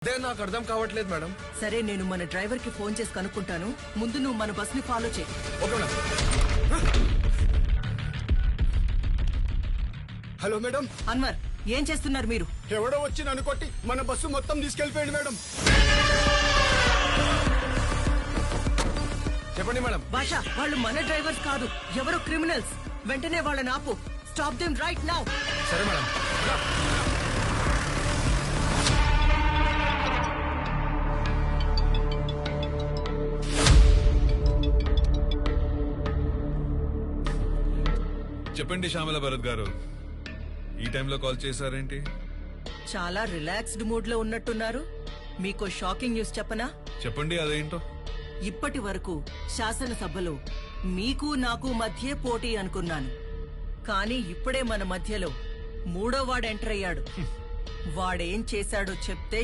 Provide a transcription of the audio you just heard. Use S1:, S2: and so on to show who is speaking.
S1: అదే నాకు అర్థం కావట్లేదు మేడం.
S2: సరే, నేను మన డ్రైవర్ కి ఫోన్ చేసి కనుక్కుంటాను. ముందు నువ్వు మన బస్ ని ఫాలో చేయి.
S1: Okay madam.
S3: Hello madam.
S2: Anwar, ఏం చేస్తున్నారు మీరు?
S3: ఎవడో వచ్చి నన్ను కొట్టి మన బస్సు మొత్తం తీసుకెళ్లిపోయాడు మేడం.
S1: చెప్పండి మేడం.
S2: భాష, వాళ్ళు మన డ్రైవర్స్ కాదు, ఎవరో క్రిమినల్స్. వెంటనే వాళ్ళని ఆపు. Stop them right now.
S1: సరే మేడం.
S4: చెప్పండి శ్యామల భరత్ గారు, ఈ టైంలో కాల్ చేశారేంటి?
S2: చాలా రిలాక్స్డ్ మూడ్ లో ఉన్నట్టున్నారు. మీకు షాకింగ్ న్యూస్ చెప్పనా?
S4: చెప్పండి, అదేంటో.
S2: ఇప్పటి వరకు శాసనసభలో మీకు నాకు మధ్య పోటీ అనుకున్నాను. కానీ ఇప్పుడే మన మధ్యలో మూడో వాడు ఎంటర్ అయ్యాడు. వాడేం చేశాడో చెప్తే